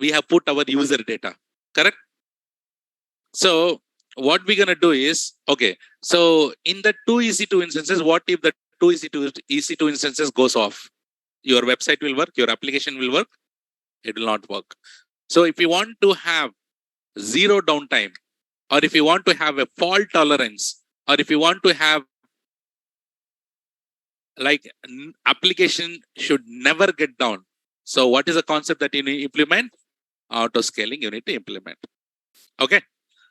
we have put our user data, correct? So what we're going to do is, okay, so in the two EC2 instances, what if the two EC2 instances goes off? Your website will work, your application will work, it will not work. So if you want to have zero downtime, or if you want to have a fault tolerance, or if you want to have like application should never get down. So what is the concept that you need to implement? Auto scaling you need to implement. Okay.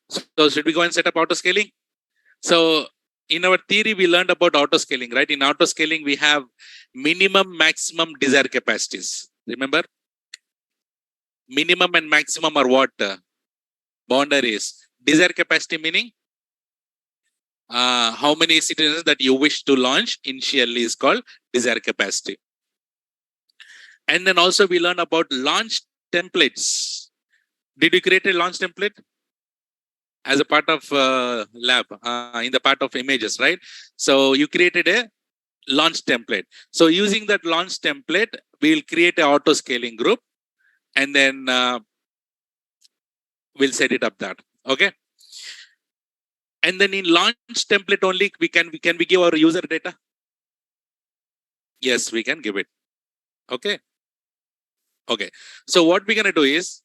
So should we go and set up auto scaling? So in our theory, we learned about auto scaling, right? In auto scaling, we have minimum, maximum, desired capacities. Remember? Minimum and maximum are what? Boundaries. Desired capacity meaning how many citizens that you wish to launch initially is called desired capacity. And then also we learn about launch templates. Did you create a launch template? As a part of lab, in the part of images, right? So you created a launch template. So using that launch template, we'll create an auto scaling group, and then we'll set it up that. Okay. And then in launch template only, can we give our user data? Yes, we can give it. Okay. Okay. So what we're gonna do is,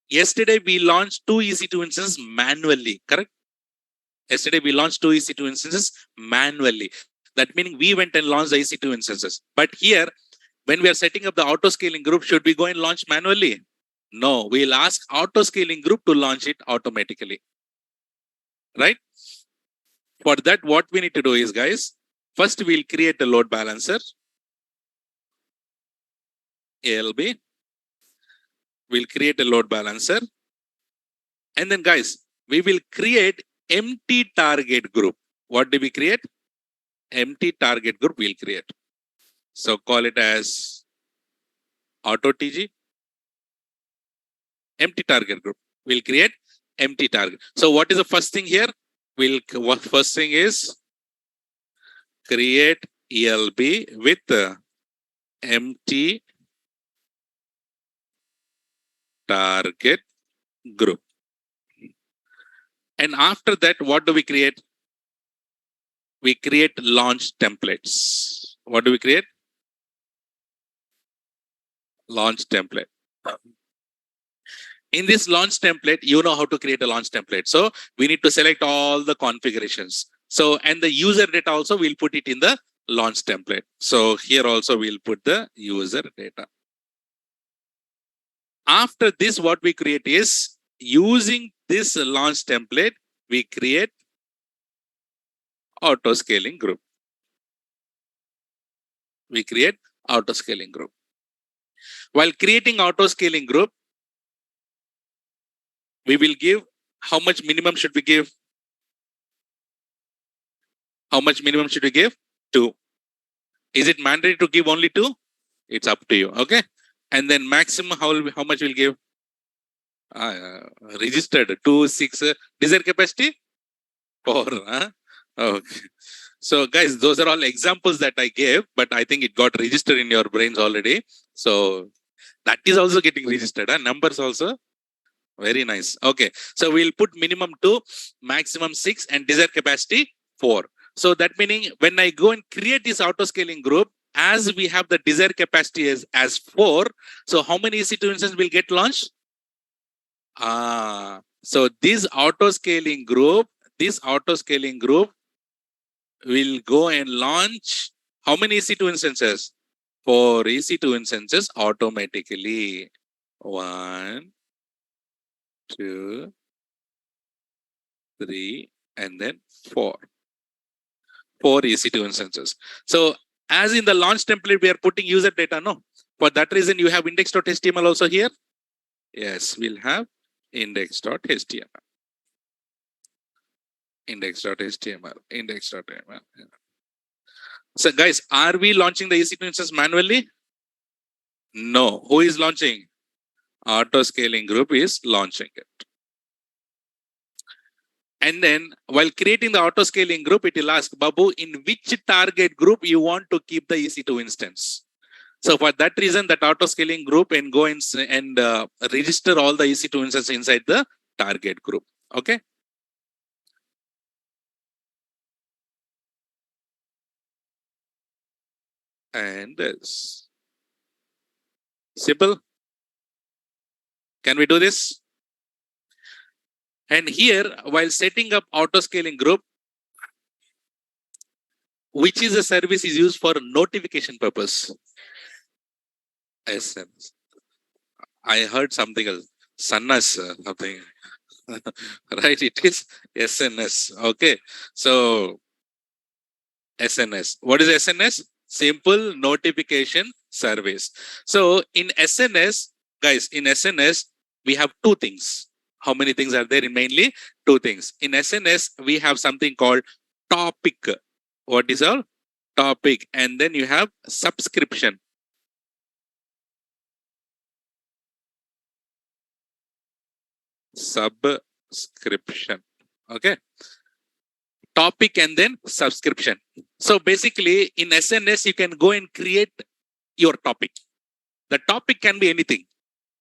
yesterday we launched two EC2 instances manually, correct? Yesterday we launched two EC2 instances manually. That meaning we went and launched the EC2 instances. But here, when we are setting up the auto scaling group, should we go and launch manually? No, we'll ask auto scaling group to launch it automatically. Right? For that, what we need to do is, guys, first we'll create a load balancer, ALB. We'll create a load balancer. And then, guys, we will create empty target group. What do we create? Empty target group we'll create. So call it as auto TG. Empty target group. We'll create empty target. So what is the first thing here? First thing is create ELB with empty target group. And after that, what do we create? We create launch templates. What do we create? Launch template. In this launch template, you know how to create a launch template. So we need to select all the configurations. So, and the user data also, we'll put it in the launch template. So here also we'll put the user data. After this, what we create is, using this launch template, we create auto scaling group. We create auto scaling group. While creating auto scaling group, we will give, how much minimum should we give? How much minimum should we give? 2. Is it mandatory to give only 2? It's up to you. Okay. And then maximum, how much we'll give? Registered 2, 6. Desired capacity? 4. Okay. So guys, those are all examples that I gave, but I think it got registered in your brains already. So that is also getting registered. Numbers also. Very nice. Okay. So we'll put minimum 2, maximum 6, and desired capacity 4. So that meaning when I go and create this auto scaling group, as we have the desired capacity as 4, so how many EC2 instances will get launched? So this auto scaling group will go and launch how many EC2 instances? 4 EC2 instances automatically. 1, 2, 3, and then 4. 4 EC2 instances. So as in the launch template, we are putting user data, no? For that reason, you have index.html also here. Yes, we'll have index.html. Index.html. So guys, are we launching the EC2 instance manually? No. Who is launching? Auto scaling group is launching it. And then while creating the auto scaling group, it will ask, Babu, in which target group you want to keep the EC2 instance? So for that reason, that auto scaling group and go and register all the EC2 instances inside the target group. Okay. And simple. Can we do this? And here, while setting up auto scaling group, which is a service is used for notification purpose. SNS. I heard something else. Sannas, something. Right? It is SNS. Okay. So SNS. What is SNS? Simple notification service. So in SNS, guys, in SNS, we have two things. How many things are there? In mainly two things. In SNS, we have something called topic. What is our topic? And then you have subscription. Subscription. Okay. Topic and then subscription. So basically in SNS, you can go and create your topic. The topic can be anything.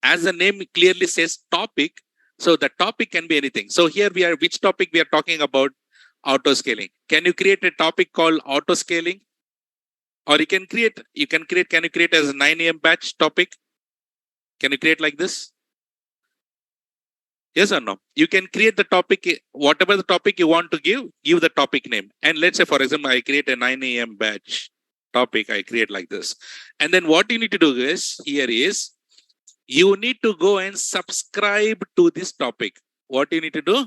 As the name clearly says topic, so the topic can be anything. So here we are, which topic we are talking about? Auto scaling. Can you create a topic called auto scaling? Or you can create can you create as a 9 a.m. batch topic? Can you create like this? Yes or no? You can create the topic, whatever the topic you want to give the topic name. And let's say, for example, I create a 9 a.m. batch topic, I create like this. And then what you need to do is, here is, you need to go and subscribe to this topic. What you need to do?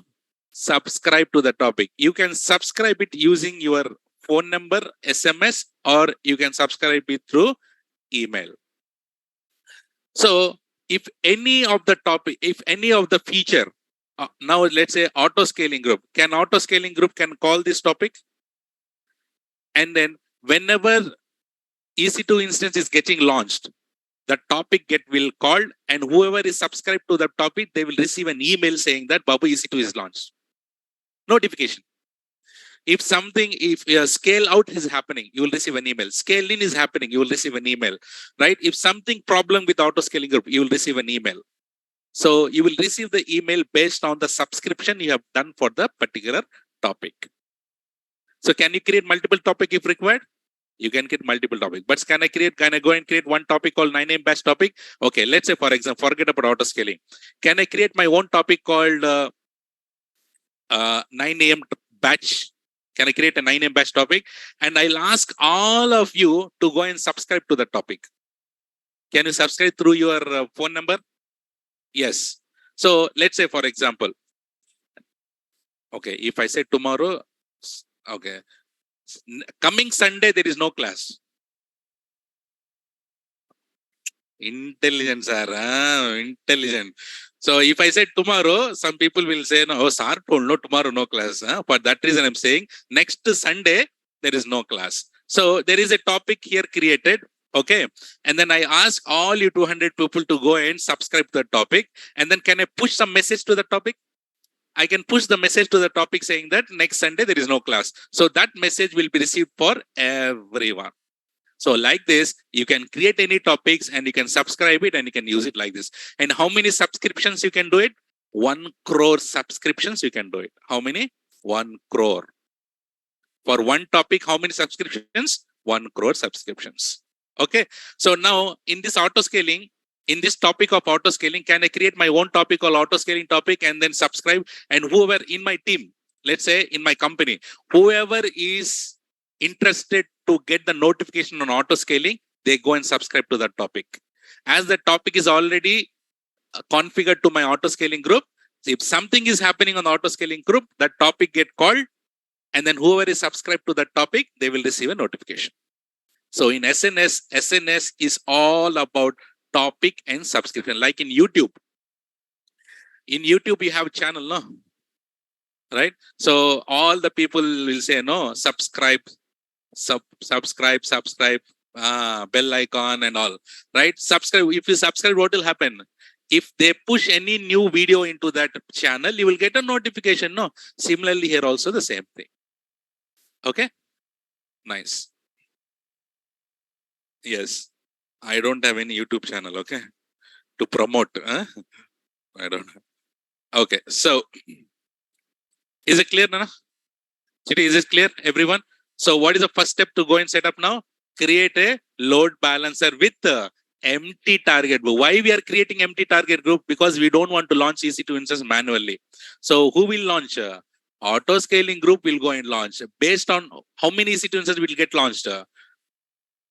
Subscribe to the topic. You can subscribe it using your phone number, SMS, or you can subscribe it through email. So if any of the topic, if any of the feature, now let's say auto scaling group, can auto scaling group can call this topic? And then whenever EC2 instance is getting launched, the topic will called, and whoever is subscribed to the topic, they will receive an email saying that Babu EC2 is launched. Notification. If scale out is happening, you will receive an email. Scale in is happening, you will receive an email, right? If something problem with auto scaling group, you will receive an email. So you will receive the email based on the subscription you have done for the particular topic. So can you create multiple topic if required? You can get multiple topics. But can I go and create one topic called 9 a.m. batch topic? Okay, let's say, for example, forget about auto scaling. Can I create my own topic called 9 a.m. batch? Can I create a 9 a.m. batch topic? And I'll ask all of you to go and subscribe to the topic. Can you subscribe through your phone number? Yes. So let's say, for example, okay, if I say tomorrow, okay, coming Sunday, there is no class. Intelligent, sir. Intelligent. So if I say tomorrow, some people will say, no, sir told no, tomorrow no class. For that reason, I'm saying next Sunday, there is no class. So there is a topic here created. Okay. And then I ask all you 200 people to go and subscribe to the topic. And then can I push some message to the topic? I can push the message to the topic saying that next Sunday, there is no class. So that message will be received for everyone. So like this, you can create any topics and you can subscribe it and you can use it like this. And how many subscriptions you can do it? 1 crore subscriptions you can do it. How many? 1 crore. For one topic, how many subscriptions? 1 crore subscriptions. Okay. So now in this auto scaling, in this topic of auto scaling, can I create my own topic called auto scaling topic and then subscribe? And whoever in my team, let's say in my company, whoever is interested to get the notification on auto scaling, they go and subscribe to that topic. As the topic is already configured to my auto scaling group, if something is happening on the auto scaling group, that topic get called, and then whoever is subscribed to that topic, they will receive a notification. So in SNS is all about topic and subscription. Like in YouTube you have a channel, no? Right? So all the people will say, no, subscribe, bell icon and all, right? Subscribe. If you subscribe, what will happen? If they push any new video into that channel, you will get a notification, no? Similarly here also the same thing. Okay? Nice. Yes. I don't have any YouTube channel, okay, to promote. Huh? I don't have. Okay, so is it clear, Nana? Chitty, is it clear, everyone? So what is the first step to go and set up now? Create a load balancer with empty target group. Why we are creating empty target group? Because we don't want to launch EC2 instance manually. So who will launch? Auto scaling group will go and launch. Based on how many EC2 instances will get launched?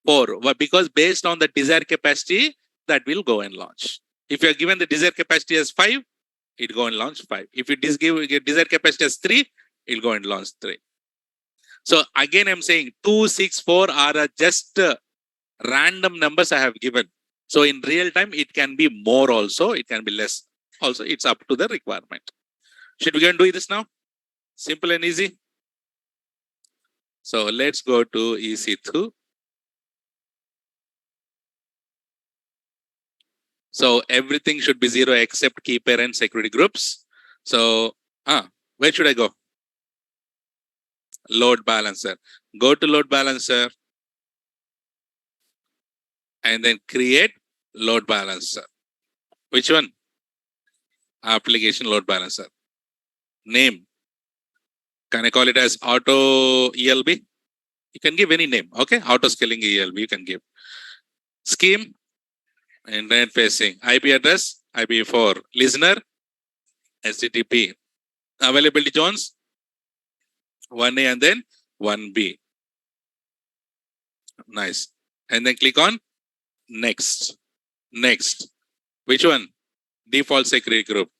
4. Because based on the desired capacity, that will go and launch. If you are given the desired capacity as 5, it go and launch 5. If it is give desired capacity as 3, it will go and launch 3. So again, I'm saying 2, 6, 4 are just random numbers I have given. So in real time, it can be more also, it can be less. Also, it's up to the requirement. Should we go and do this now? Simple and easy. So let's go to EC2. So everything should be 0 except key pair and security groups. So where should I go? Load balancer. Go to load balancer and then create load balancer. Which one? Application load balancer. Name. Can I call it as auto ELB? You can give any name. Okay. Auto scaling ELB you can give. Scheme. Internet facing. IP address. IPv4. Listener. HTTP. Availability zones. 1A and then 1B. Nice. And then click on next. Next. Which one? Default security group.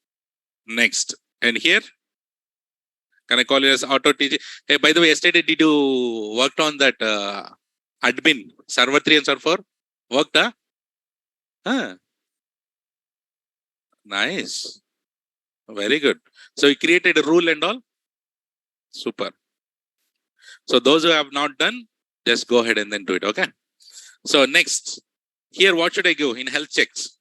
Next. And here, can I call it as auto TG? Hey, by the way, yesterday did you worked on that admin server 3 and server 4? Worked, huh? Nice. Very good. So you created a rule and all? Super. So those who have not done, just go ahead and then do it, okay? So next, here what should I go in health checks?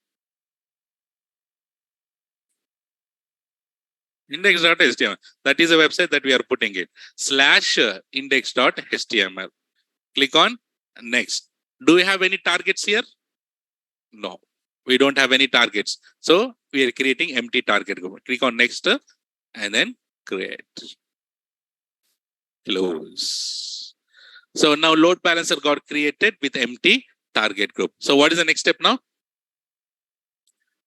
Index.html. That is a website that we are putting it. /index.html. Click on next. Do we have any targets here? No, we don't have any targets. So we are creating empty target group. Click on next and then create. Close. So now load balancer got created with empty target group. So what is the next step now?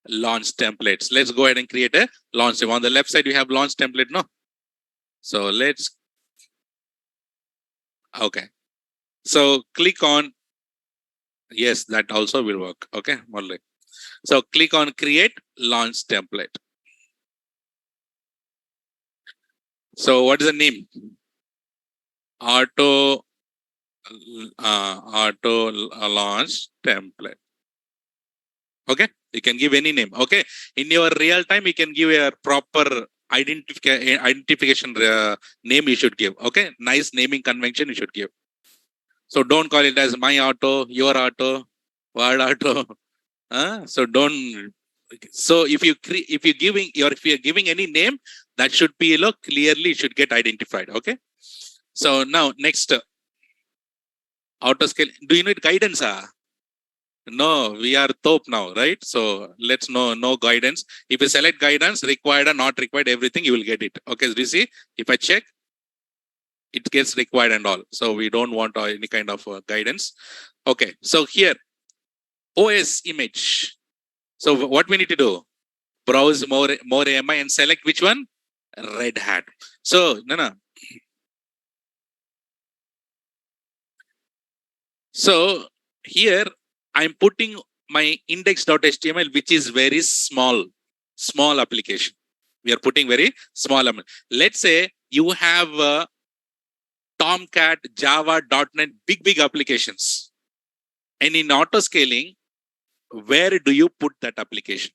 Launch templates. Let's go ahead and create a launch. On the left side, we have launch template, no? So let's, okay. So click on, yes, that also will work. Okay, Molly. So click on create launch template. So what is the name? Auto launch template. Okay, you can give any name. Okay, in your real time, you can give a proper identification name you should give. Okay, nice naming convention you should give. So don't call it as my auto, your auto, word auto. So don't. So if you're giving any name, that should be clearly should get identified. Okay. So now next auto scale. Do you need guidance? No, we are top now, right? So let's know no guidance. If you select guidance, required or not required, everything you will get it. Okay, so you see, if I check, it gets required and all. So we don't want any kind of guidance. Okay, so here, OS image. So what we need to do? Browse more AMI and select which one? Red Hat. So, no. So here I'm putting my index.html, which is very small application. We are putting very small. Let's say you have Tomcat, Java, .NET, big applications. And in auto scaling, where do you put that application?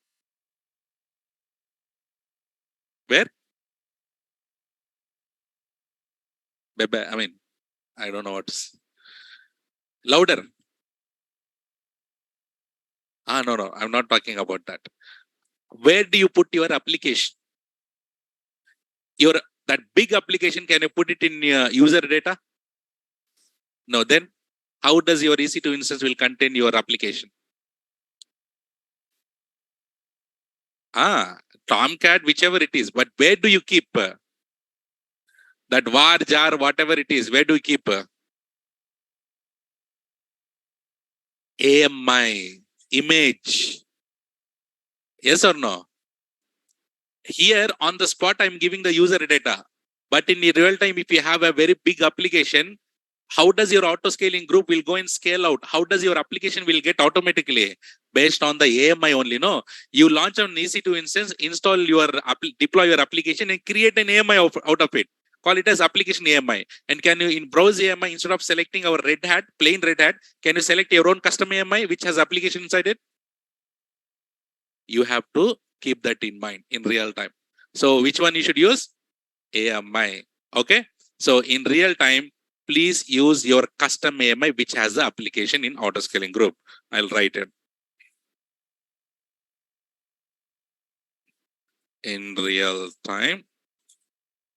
Where? I mean, I don't know what's louder. No, I'm not talking about that. Where do you put your application? That big application, can you put it in user data? No, then how does your EC2 instance will contain your application? Tomcat, whichever it is. But where do you keep that var, jar, whatever it is? Where do you keep AMI image? Yes or no? Here on the spot, I'm giving the user data. But in real time, if you have a very big application, how does your auto scaling group will go and scale out? How does your application will get automatically based on the AMI only? No, you launch an EC2 instance, install your deploy your application and create an AMI out of it. Call it as application AMI. And can you in browse AMI instead of selecting our Red Hat, plain Red Hat, can you select your own custom AMI which has application inside it? You have to keep that in mind in real time. So which one you should use? AMI. Okay. So in real time, please use your custom AMI which has the application in auto scaling group. I'll write it. In real time,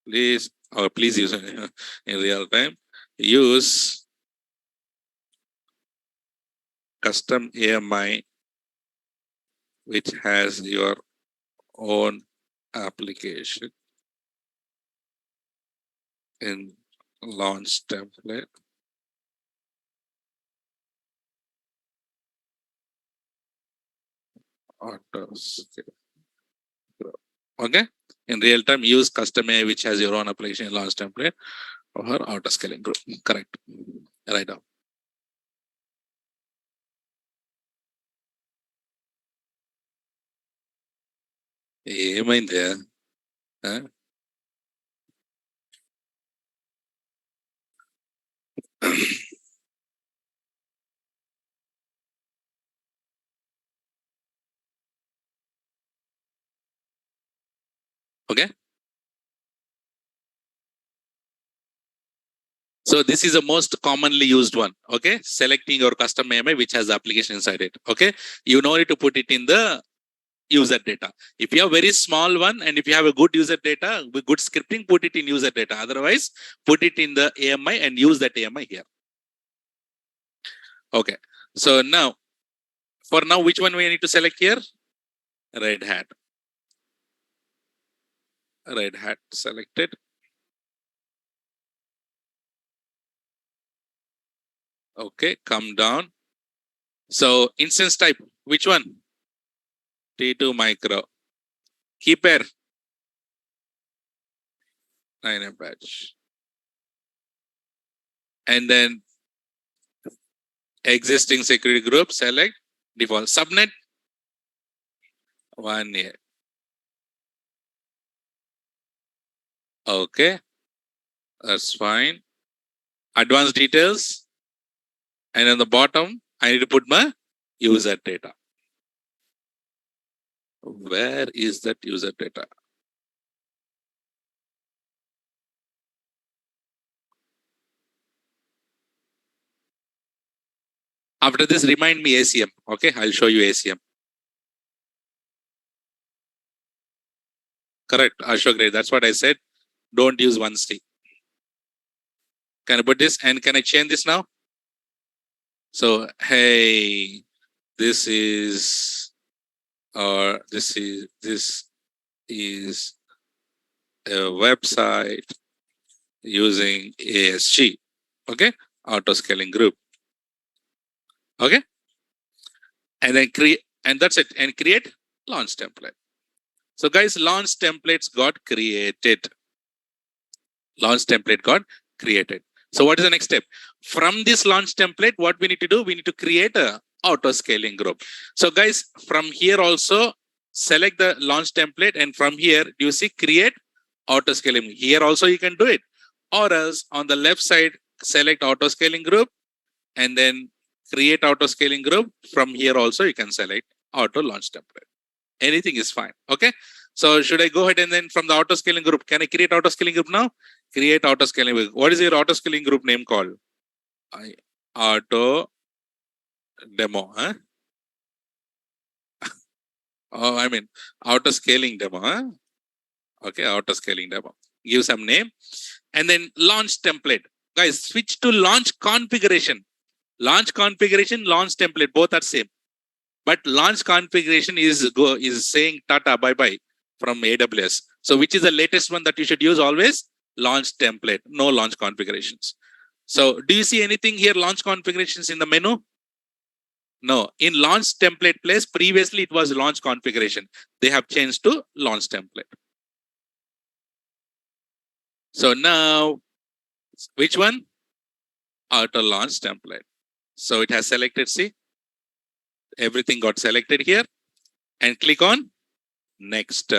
please use in real time. Use custom AMI which has your own application in launch template. Auto scale. Okay. In real time, use custom AI which has your own application in launch template or auto scaling group. Correct. Right now. ఏమైంది okay. So this is the most commonly used one. Okay. Selecting your custom AMI which has the application inside it. Okay. You know it to put it in the user data. If you have very small one and if you have a good user data, with good scripting, put it in user data. Otherwise, put it in the AMI and use that AMI here. Okay. So now, for now, which one we need to select here? Red Hat. Red Hat selected. Okay, come down. So instance type, which one? T2 micro. Keeper. 9 batch. And then existing security group, select default. Subnet. 1 year. Okay. That's fine. Advanced details. And on the bottom, I need to put my user data. Where is that user data? After this, remind me ACM. Okay, I'll show you ACM. Correct, Ashok Ray. That's what I said. Don't use 1C. Can I put this and can I change this now? So, hey, this is a website using ASG. Okay, auto scaling group. Okay, and then create, and that's it. And create launch template. So, guys, launch templates got created. Launch template got created. So what is the next step? From this launch template, what we need to do? We need to create a auto scaling group. So guys, from here also select the launch template, and from here you see create auto scaling. Here also you can do it, or else on the left side select auto scaling group and then create auto scaling group. From here also you can select auto launch template. Anything is fine. Okay. So should I go ahead and then from the auto scaling group, can I create auto scaling group now? Create auto scaling group. What is your auto scaling group name called? Auto demo. Huh? Oh, I mean auto scaling demo. Huh? Okay, auto scaling demo. Give some name and then launch template. Guys, switch to launch configuration. Launch configuration, launch template, both are same. But launch configuration is saying Tata bye bye from AWS. So which is the latest one that you should use always? Launch template, no launch configurations. So do you see anything here, launch configurations in the menu? No, in launch template place, previously it was launch configuration. They have changed to launch template. So now, which one? Auto launch template. So it has selected, see, everything got selected here, and click on next.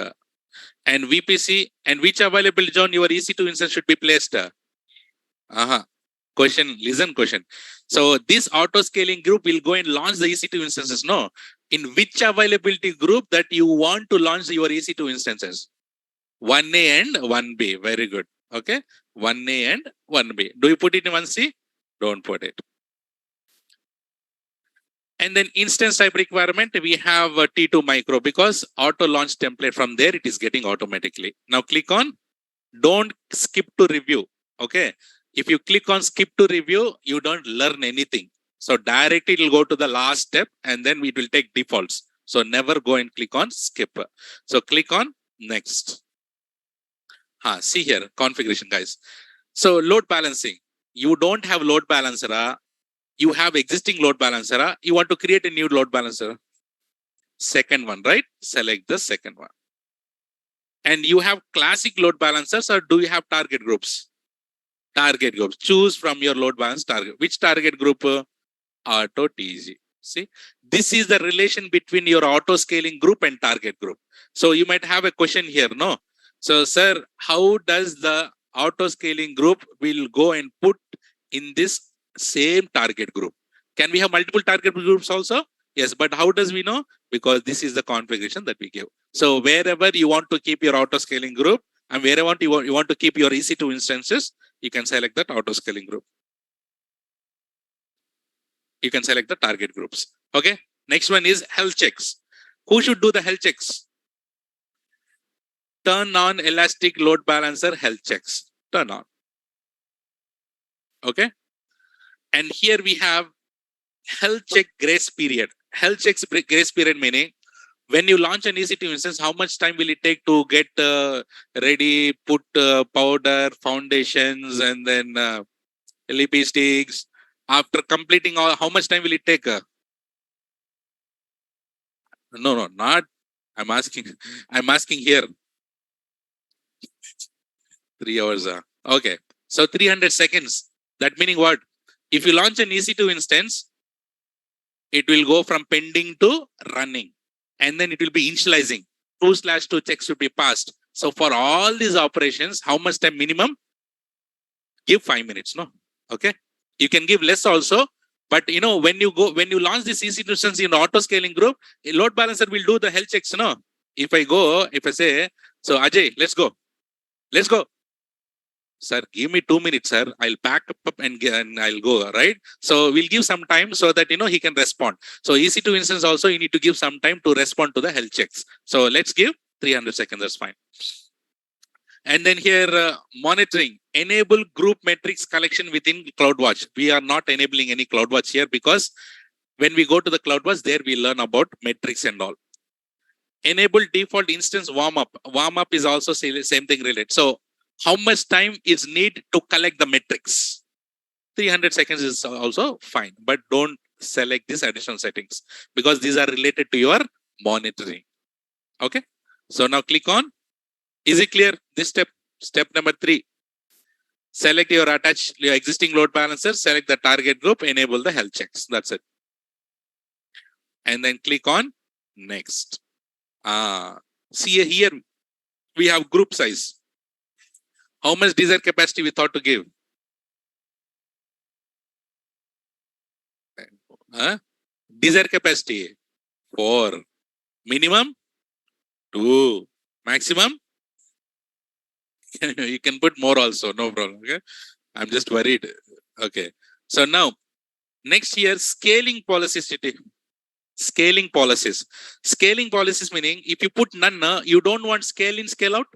And VPC and which available zone your EC2 instance should be placed. Question, listen question. So this auto scaling group will go and launch the EC2 instances. No, in which availability group that you want to launch your EC2 instances? 1A and 1B. Very good. Okay. 1A and 1B. Do you put it in 1C? Don't put it. And then instance type requirement, we have a T2 micro because auto launch template from there, it is getting automatically. Now click on, don't skip to review. Okay. If you click on skip to review, you don't learn anything. So directly it will go to the last step and then it will take defaults. So never go and click on skip. So click on next. See here, configuration guys. So load balancing. You don't have load balancer. You have existing load balancer. You want to create a new load balancer. Second one, right? Select the second one. And you have classic load balancers or do you have target groups? Target groups. Choose from your load balance target. Which target group? Auto TG. See, this is the relation between your auto scaling group and target group. So you might have a question here, no? So, sir, how does the auto scaling group will go and put in this same target group? Can we have multiple target groups also? Yes, but how does we know? Because this is the configuration that we give. So wherever you want to keep your auto scaling group and wherever you want to keep your EC2 instances, you can select that auto scaling group. You can select the target groups. Okay. Next one is health checks. Who should do the health checks? Turn on elastic load balancer health checks. Turn on. Okay. And here we have health check grace period. Health checks grace period meaning when you launch an EC2 instance, how much time will it take to get ready, put powder, foundations, and then LEP sticks? After completing all, how much time will it take? No, not. I'm asking here. 3 hours. Okay. So 300 seconds. That meaning what? If you launch an EC2 instance, it will go from pending to running. And then it will be initializing. 2/2 checks should be passed. So for all these operations, how much time minimum? Give 5 minutes, no? Okay. You can give less also. But you know, when you launch this EC2 instance in auto scaling group, a load balancer will do the health checks, no? If I say, so Ajay, let's go. Let's go. Sir, give me 2 minutes, sir. I'll pack up and I'll go, right? So we'll give some time so that, he can respond. So EC2 instance also, you need to give some time to respond to the health checks. So let's give 300 seconds, that's fine. And then here, monitoring. Enable group metrics collection within CloudWatch. We are not enabling any CloudWatch here because when we go to the CloudWatch, there we learn about metrics and all. Enable default instance warm-up. Warm-up is also same thing related. So how much time is need to collect the metrics? 300 seconds is also fine, but don't select these additional settings because these are related to your monitoring. Okay. So now click on, is it clear? This step number 3, select your existing load balancer, select the target group, enable the health checks. That's it. And then click on next. See here, we have group size. How much desired capacity we thought to give? Desired capacity 4. Minimum 2. Maximum? You can put more also, no problem. Okay. I'm just worried. Okay. So now, next year, scaling policies. Scaling policies. Scaling policies meaning if you put none, you don't want scale in, scale out.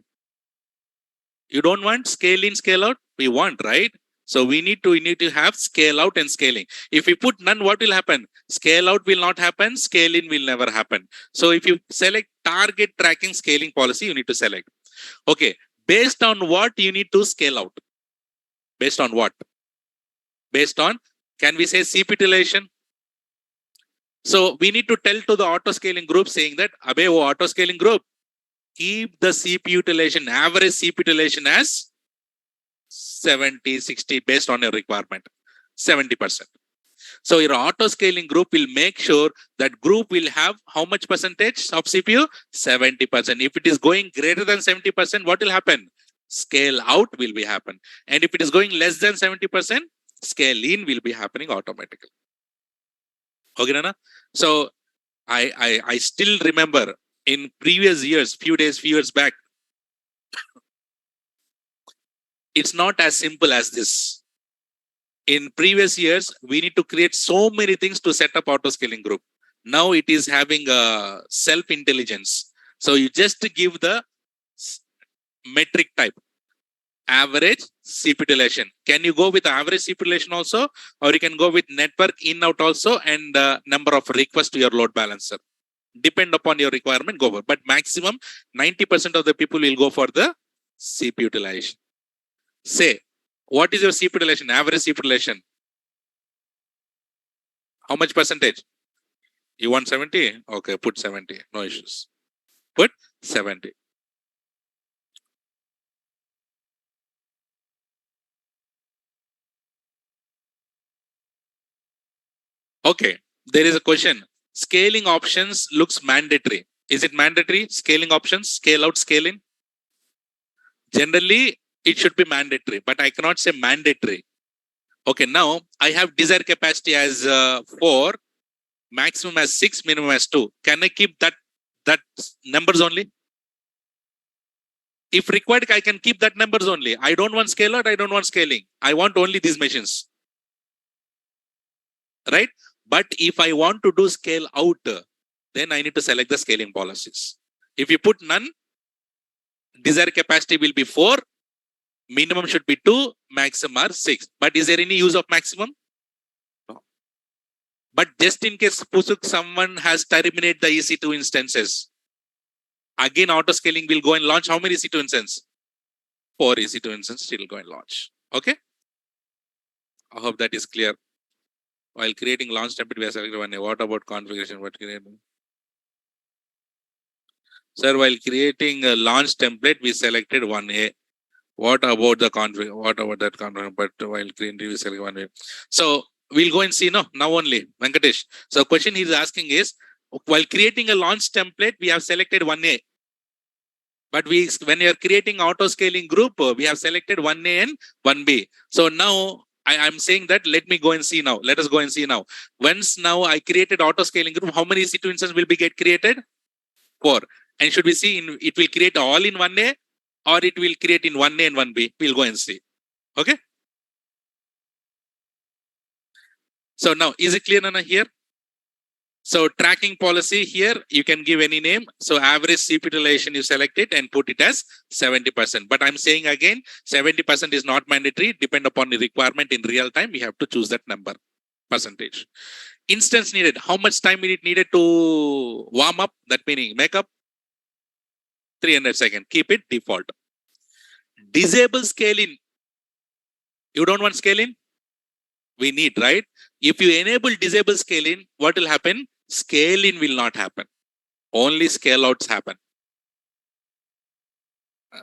You don't want scale in, scale out? We want, right? So we need to have scale out and scaling. If we put none, what will happen? Scale out will not happen. Scale in will never happen. So if you select target tracking scaling policy, you need to select. Okay. Based on what you need to scale out? Based on what? Based on, can we say CP utilization? So we need to tell to the auto scaling group saying that, Abe, auto scaling group, keep the CP utilization, average CP utilization as 70, 60 based on your requirement, 70%. So your auto scaling group will make sure that group will have how much percentage of CPU? 70%. If it is going greater than 70%, what will happen? Scale out will be happen. And if it is going less than 70%, scale in will be happening automatically. Okay, Nana? So I still remember in previous years, few years back, it's not as simple as this. In previous years, we need to create so many things to set up auto scaling group. Now it is having a self-intelligence. So you just give the metric type, average CP utilization. Can you go with average CP utilization also? Or you can go with network in out also and number of requests to your load balancer. Depend upon your requirement, go for. But maximum 90% of the people will go for the CP utilization. Say, what is your CP utilization, average CP utilization? How much percentage? You want 70? Okay, put 70. No issues. Put 70. Okay, there is a question. Scaling options looks mandatory. Is it mandatory? Scaling options, scale out, scale in? Generally, it should be mandatory, but I cannot say mandatory. Okay, now I have desired capacity as 4, maximum as 6, minimum as 2. Can I keep that numbers only? If required, I can keep that numbers only. I don't want scale out, I don't want scaling. I want only these machines. Right? But if I want to do scale out, then I need to select the scaling policies. If you put none, desired capacity will be 4, minimum should be 2, maximum are 6. But is there any use of maximum? No. But just in case someone has terminated the EC2 instances, again auto scaling will go and launch how many EC2 instances? 4 EC2 instances still go and launch. Okay? I hope that is clear. While creating launch template, we are selecting one. What about configuration? What creating? Sir, while creating a launch template, we selected 1A. What about the config? What about that config? But while creating, we select 1A. So we'll go and see now only, Venkatesh. So question he's asking is, while creating a launch template, we have selected 1A. But when you are creating auto scaling group, we have selected 1A and 1B. So now I'm saying that let me go and see now. Let us go and see now. Once now I created auto scaling group, how many EC2 instances will be get created? 4. And should we see it will create all in 1A or it will create in 1A and 1B? We'll go and see. Okay. So now is it clear, Nana, here? So tracking policy here, you can give any name. So average CP utilization, you select it and put it as 70%. But I'm saying again, 70% is not mandatory. Depend upon the requirement in real time. We have to choose that number, percentage. Instance needed. How much time it needed to warm up? That meaning make up 300 seconds. Keep it default. Disable scaling. You don't want scaling? We need, right? If you enable disable scaling, what will happen? Scaling will not happen. Only scale outs happen.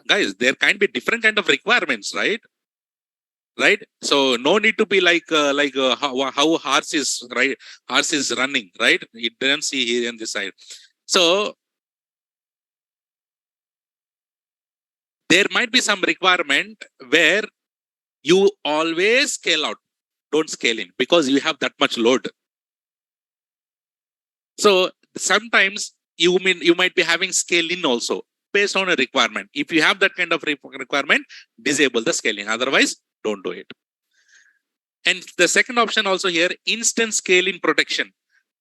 Guys, there can be different kind of requirements, right? Right? So no need to be like how horse is right. Horse is running, right? It doesn't see here on this side. So there might be some requirement where you always scale out. Don't scale in because you have that much load. So sometimes you might be having scale in also based on a requirement. If you have that kind of requirement, disable the scaling. Otherwise, don't do it. And the second option also here, instant scaling protection.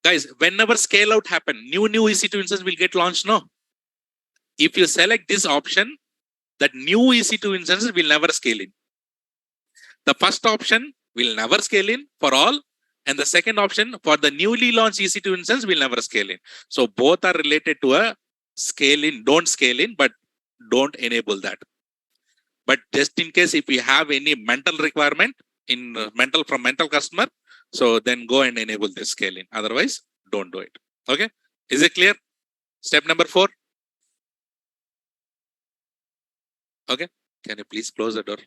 Guys, whenever scale out happen, new EC2 instance will get launched. No. If you select this option, that new EC2 instances will never scale in. The first option will never scale in for all. And the second option for the newly launched EC2 instance will never scale in. So both are related to a scale in, don't scale in, but don't enable that. But just in case if you have any mental requirement in mental from mental customer, so then go and enable this scaling. Otherwise, don't do it. Okay. Is it clear? Step number 4. Okay. Can you please close the door?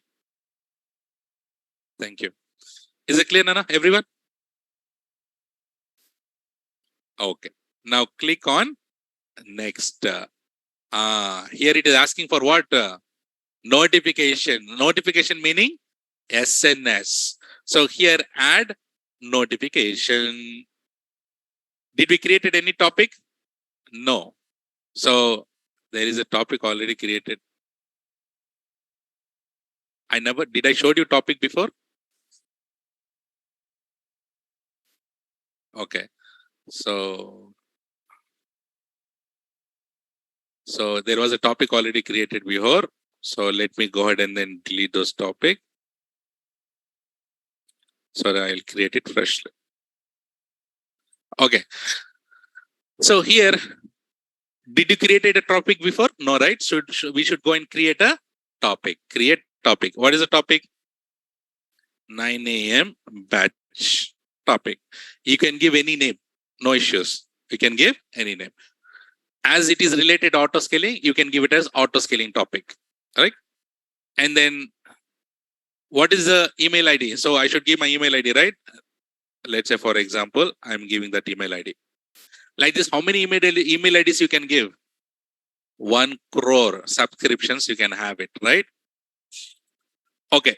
Thank you. Is it clear, Nana? Everyone? Okay. Now click on next. Here it is asking for what? Notification. Notification meaning SNS. So here add notification. Did we created any topic? No. So there is a topic already created. Did I showed you topic before? Okay. So there was a topic already created before. So let me go ahead and then delete those topic. So I'll create it freshly. Okay. So here, did you create a topic before? No, right? We should go and create a topic. Create topic. What is the topic? 9 a.m. batch topic. You can give any name. No issues. You can give any name. As it is related to auto scaling, you can give it as auto scaling topic. Right? And then what is the email ID? So I should give my email ID, right? Let's say, for example, I'm giving that email ID. Like this, how many email IDs you can give? 1 crore subscriptions, you can have it, right? Okay.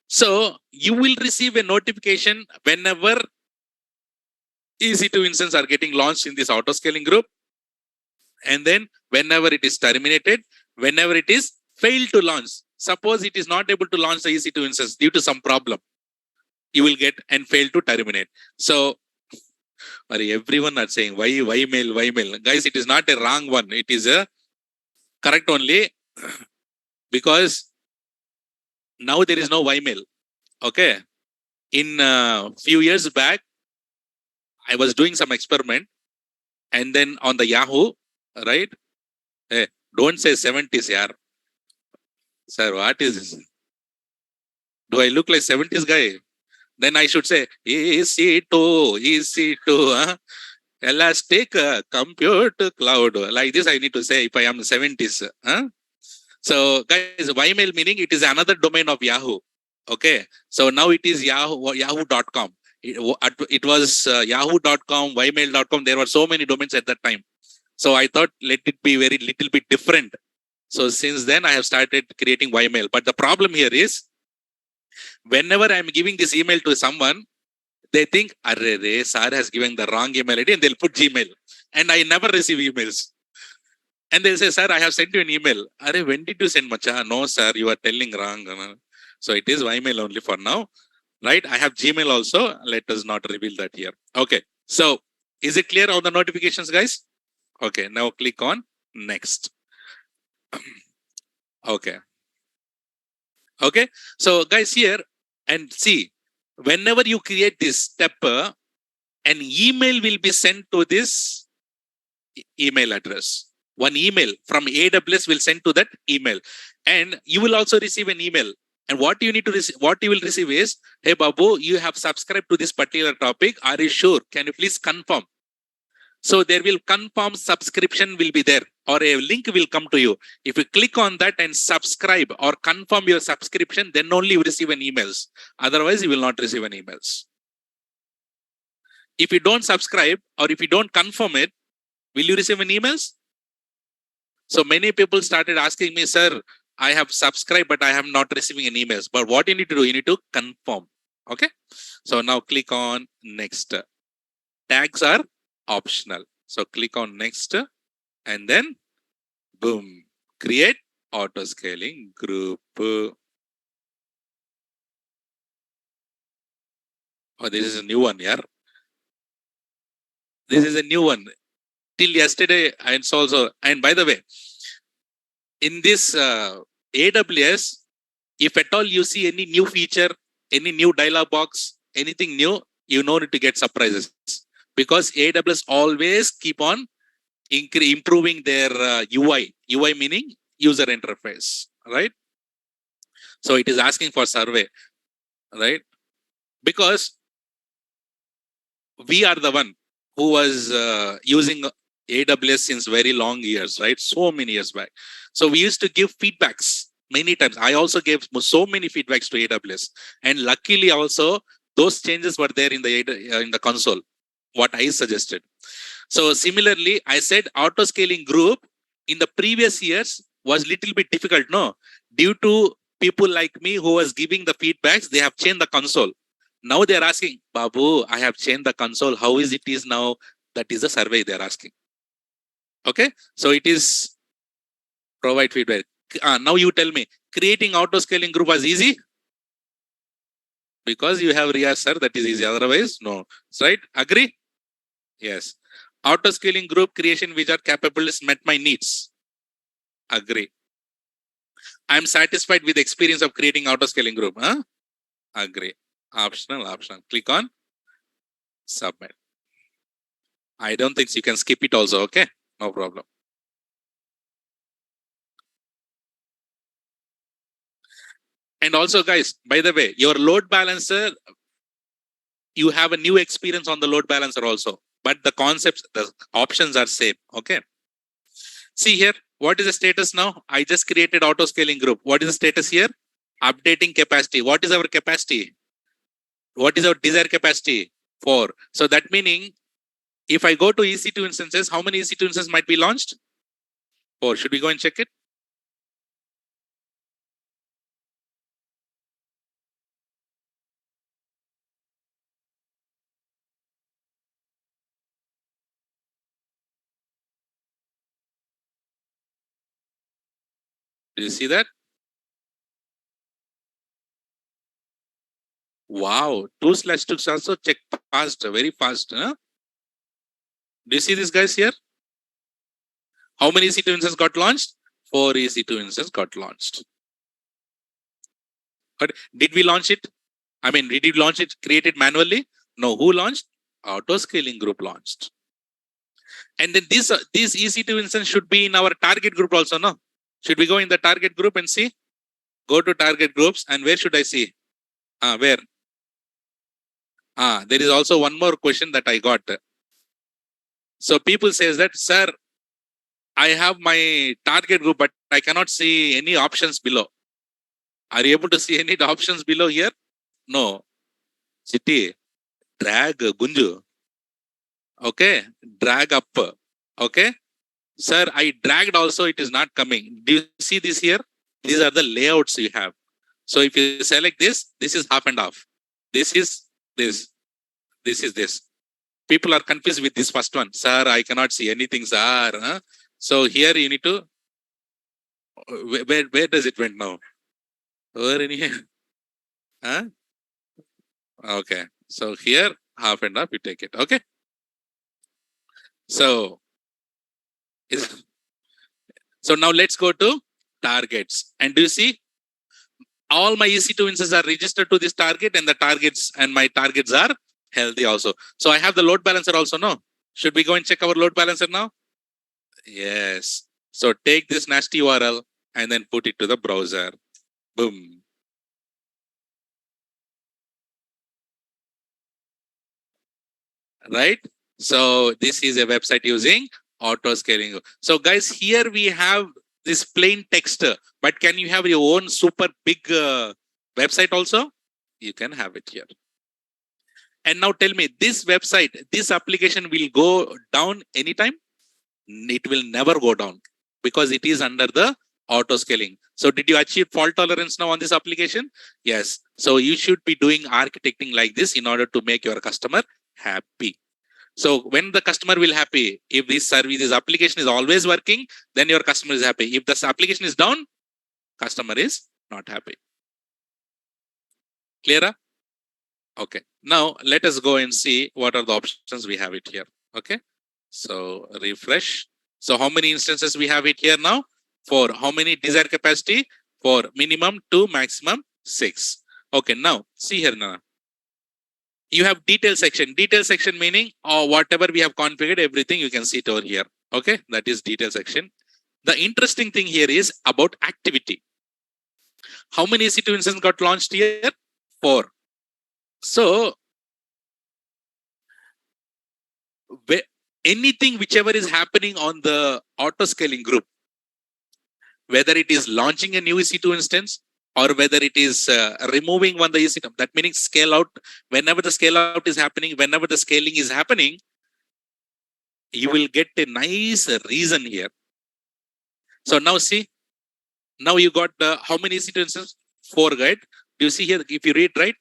So you will receive a notification whenever EC2 instances are getting launched in this auto scaling group. And then whenever it is terminated, whenever it is failed to launch, suppose it is not able to launch the EC2 instance due to some problem, you will get and fail to terminate. So everyone are saying why mail. Guys, it is not a wrong one. It is a correct only because now there is no mail. Okay. In a few years back, I was doing some experiment and then on the Yahoo, right? Hey, don't say 70s, yaar. Sir, what is this? Do I look like 70s guy? Then I should say EC2, huh? Elastic compute cloud. Like this I need to say if I am 70s. Huh? So guys, Ymail meaning it is another domain of Yahoo. Okay. So now it is yahoo.com. It was yahoo.com, ymail.com. There were so many domains at that time. So I thought let it be very little bit different. So since then I have started creating Ymail. But the problem here is whenever I'm giving this email to someone, they think, Arre, sir has given the wrong email ID and they'll put Gmail. And I never receive emails. And they'll say, sir, I have sent you an email. Arre, when did you send, macha? No, sir, you are telling wrong. So it is Ymail only for now. Right? I have Gmail also. Let us not reveal that here. Okay. So is it clear on the notifications, guys? Okay. Now click on next. Okay. Okay. So guys here and see, whenever you create this step, an email will be sent to this email address. One email from AWS will send to that email. And you will also receive an email. And what you need to receive, what you will receive is, hey Babu, you have subscribed to this particular topic. Are you sure? Can you please confirm? So there will confirm subscription will be there or a link will come to you. If you click on that and subscribe or confirm your subscription, then only you receive an emails. Otherwise, you will not receive an emails. If you don't subscribe or if you don't confirm it, will you receive an emails? So many people started asking me, sir, I have subscribed, but I am not receiving any emails. But what you need to do, you need to confirm. Okay. So now click on next. Tags are optional. So click on next and then boom, create auto scaling group. Oh, this is a new one, yeah. This is a new one. Till yesterday, and also, and by the way, in this AWS, If at all you see any new feature, any new dialog box, anything new, you know need to get surprises, because AWS always keep on improving their UI. UI meaning user interface, right? So it is asking for survey, right? Because we are the one who was using AWS since very long years, right? So many years back. So we used to give feedbacks many times. I also gave so many feedbacks to AWS, and luckily also those changes were there in the console, what I suggested. So similarly, I said auto scaling group in the previous years was little bit difficult, no? Due to people like me who was giving the feedbacks, they have changed the console. Now they are asking, Babu, I have changed the console. How is it is now? That is the survey they are asking. Okay, so it is provide feedback. Now you tell me, creating auto scaling group was easy because you have Riyaz sir. That is easy. Otherwise, no. Right? Agree? Yes. Auto scaling group creation which are capabilities met my needs. Agree. I am satisfied with the experience of creating auto scaling group. Huh? Agree. Optional. Click on submit. I don't think so. You can skip it also. Okay. No problem. And also, guys, by the way, your load balancer, you have a new experience on the load balancer also. But the concepts, the options are same. Okay. See here, what is the status now? I just created auto scaling group. What is the status here? Updating capacity. What is our capacity? What is our desired capacity? 4. So that meaning, if I go to EC2 instances, how many EC2 instances might be launched? 4. Should we go and check it? Do you see that? Wow, 2/2 also check fast, very fast. Huh? Do you see this guys here? How many EC2 instances got launched? 4 EC2 instances got launched. But did we launch it? I mean, did we launch it, create it manually? No, who launched? Auto scaling group launched. And then this EC2 instance should be in our target group also, no? Should we go in the target group and see? Go to target groups, and where should I see? Where? There is also one more question that I got. So people says that, sir, I have my target group, but I cannot see any options below. Are you able to see any options below here? No. City, drag Gunju. Okay, drag up. Okay, sir, I dragged also, it is not coming. Do you see this here? These are the layouts you have. So if you select this, this is half and half. This is this. This is this. People are confused with this first one. Sir, I cannot see anything, sir. Huh? So here you need to, where does it went now? Where in here? Huh? Okay. So here, half and half, you take it. Okay. So, so now let's go to targets. And do you see? All my EC2 instances are registered to this target, and the targets and my targets are healthy also. So I have the load balancer also, no? Should we go and check our load balancer now? Yes. So take this nasty URL and then put it to the browser. Boom. Right? So this is a website using auto scaling. So guys, here we have this plain text, but can you have your own super big website also? You can have it here. And now tell me, this website, this application will go down anytime? It will never go down because it is under the auto scaling. So did you achieve fault tolerance now on this application? Yes. So you should be doing architecting like this in order to make your customer happy. So when the customer will happy, if this service, this application is always working, then your customer is happy. If this application is down, customer is not happy. Clear? Okay. Now let us go and see what are the options we have it here. Okay. So refresh. So how many instances we have it here now? 4. How many desired capacity? 4. Minimum 2, maximum 6. Okay, now see here now. You have detail section. Detail section meaning whatever we have configured, everything you can see it over here. Okay, that is detail section. The interesting thing here is about activity. How many EC2 instances got launched here? 4. So anything whichever is happening on the auto scaling group, whether it is launching a new EC2 instance or whether it is removing one the EC2, that meaning scale out, whenever the scale out is happening, whenever the scaling is happening, you will get a nice reason here. So now see, now you got how many EC2 instances? 4, right? Do you see here, if you read right,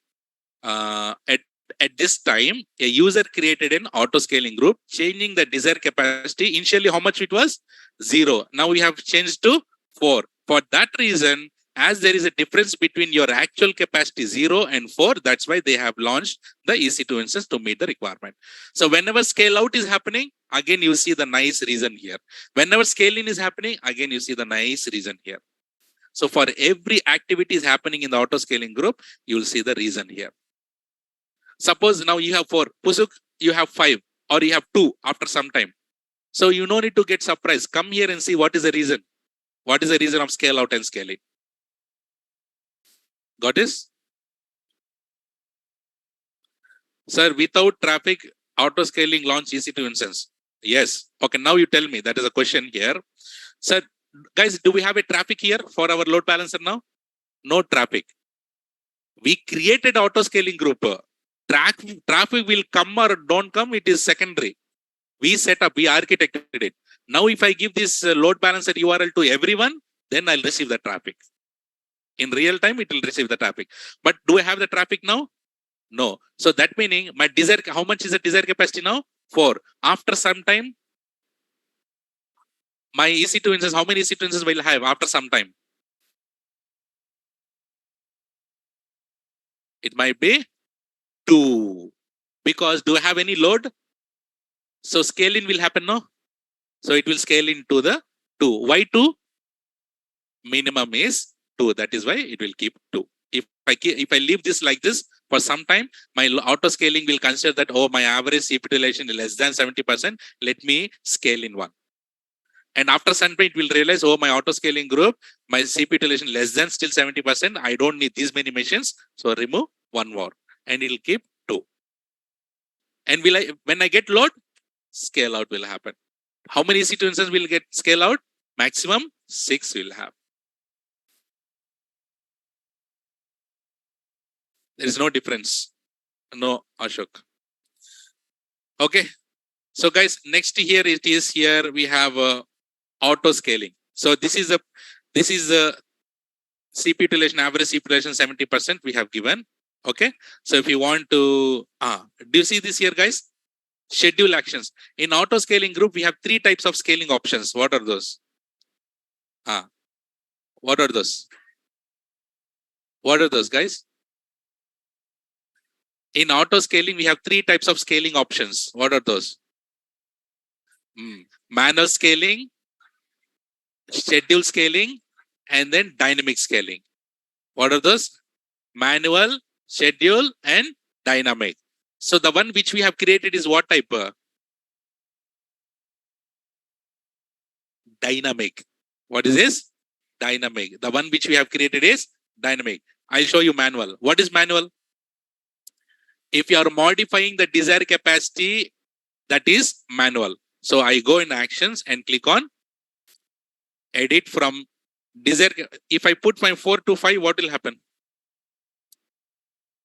at this time, a user created an auto scaling group, changing the desired capacity. Initially, how much it was? 0. Now we have changed to 4. For that reason, as there is a difference between your actual capacity 0 and 4, that's why they have launched the EC2 instance to meet the requirement. So whenever scale out is happening, again you see the nice reason here. Whenever scaling is happening, again you see the nice reason here. So for every activity is happening in the auto scaling group, you will see the reason here. Suppose now you have 4, Pusuk, you have 5, or you have 2 after some time. So you no need to get surprised. Come here and see what is the reason. What is the reason of scale out and scaling? Got this? Sir, without traffic, auto scaling launch EC2 instance. Yes. Okay, now you tell me. That is a question here. Sir, guys, do we have a traffic here for our load balancer now? No traffic. We created auto scaling group. Traffic will come or don't come, it is secondary. We set up, we architected it. Now, if I give this load balancer URL to everyone, then I'll receive the traffic. In real time, it will receive the traffic. But do I have the traffic now? No. So that meaning my desired, how much is the desired capacity now? 4. After some time, my EC2 instance, how many EC2 instances will I have after some time? It might be 2. Because do I have any load? So scaling will happen now. So it will scale into the 2. Why 2? Minimum is 2. That is why it will keep 2. If I leave this like this for some time, my auto scaling will consider that, oh, my average CPU utilization is less than 70%. Let me scale in 1. And after some time, it will realize, oh, my auto scaling group, my CPU utilization less than still 70%. I don't need these many machines. So remove 1 more. And it will keep 2. And when I get load, scale out will happen. How many EC2 instances will get scale out? Maximum 6 will have. There is no difference. No, Ashok. Okay. So guys, next here it is here we have auto scaling. So this is a CPU utilization, average CPU utilization 70% we have given. Okay. So if you want to, do you see this here, guys? Schedule actions. In auto scaling group, we have 3 types of scaling options. What are those? What are those? What are those, guys? In auto scaling, we have 3 types of scaling options. What are those? Manual scaling, schedule scaling, and then dynamic scaling. What are those? Manual, schedule, and dynamic. So the one which we have created is what type? Dynamic. What is this? Dynamic. The one which we have created is dynamic. I'll show you manual. What is manual? If you are modifying the desired capacity, that is manual. So I go in actions and click on edit from desired. If I put my 4 to 5, what will happen?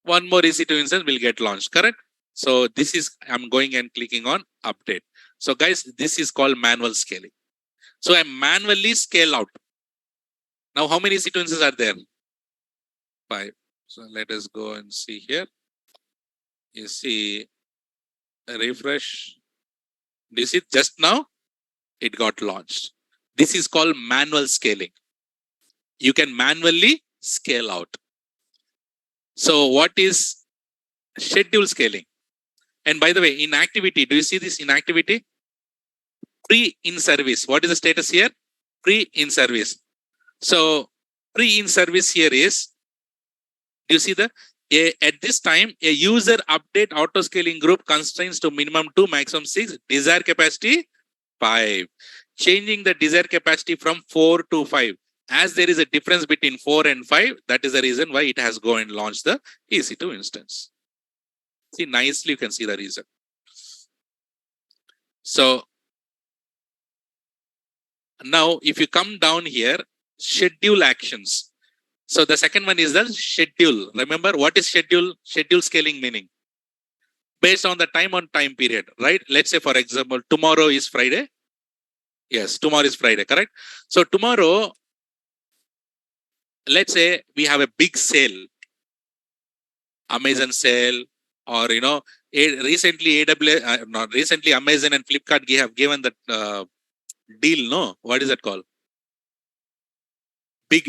1 more EC2 instance will get launched, correct? So this is, I'm going and clicking on update. So guys, this is called manual scaling. So I manually scale out. Now, how many EC2 instances are there? 5. So let us go and see here. You see, refresh. This is just now, it got launched. This is called manual scaling. You can manually scale out. So what is schedule scaling? And by the way, in activity, do you see this in activity? Pre in service. What is the status here? Pre in service. So pre-in service here is, do you see at this time, a user update auto scaling group constraints to minimum 2, maximum 6, desired capacity 5. Changing the desired capacity from 4 to 5. As there is a difference between 4 and 5, that is the reason why it has go and launched the EC2 instance. See, nicely you can see the reason. So now if you come down here, schedule actions. So the second one is the schedule. Remember what is schedule? Schedule scaling meaning based on the time on time period, right? Let's say for example, tomorrow is Friday. Yes, tomorrow is Friday, correct? So tomorrow, let's say we have a big sale, Amazon sale, or recently AWS, not recently Amazon and Flipkart have given that deal. No, what is that called? Big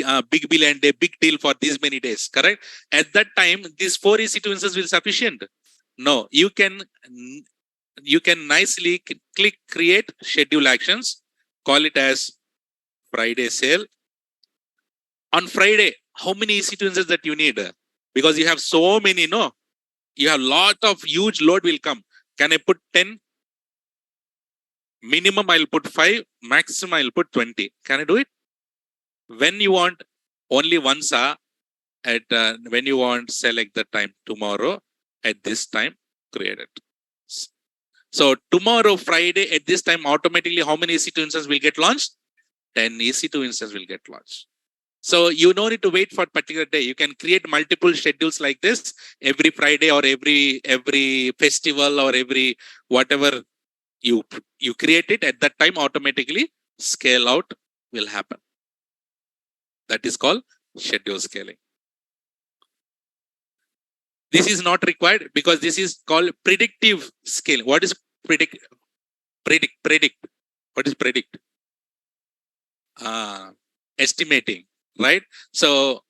bill and a big deal for these many days, correct? At that time, these 4 EC2 instances will sufficient. No, you can nicely click create schedule actions, call it as Friday sale. On Friday, how many EC2 instances that you need? Because you have so many, no? You have lot of huge load will come. Can I put 10? Minimum I'll put 5, maximum I'll put 20. Can I do it? When you want only once at when you want select the time tomorrow at this time, create it. So tomorrow Friday at this time automatically how many EC2 instances will get launched? 10 EC2 instances will get launched. So you don't need to wait for a particular day. You can create multiple schedules like this every Friday or every festival or every whatever you create it at that time automatically scale out will happen. That is called schedule scaling. This is not required because this is called predictive scaling. What is predict? What is predict? Estimating, right? So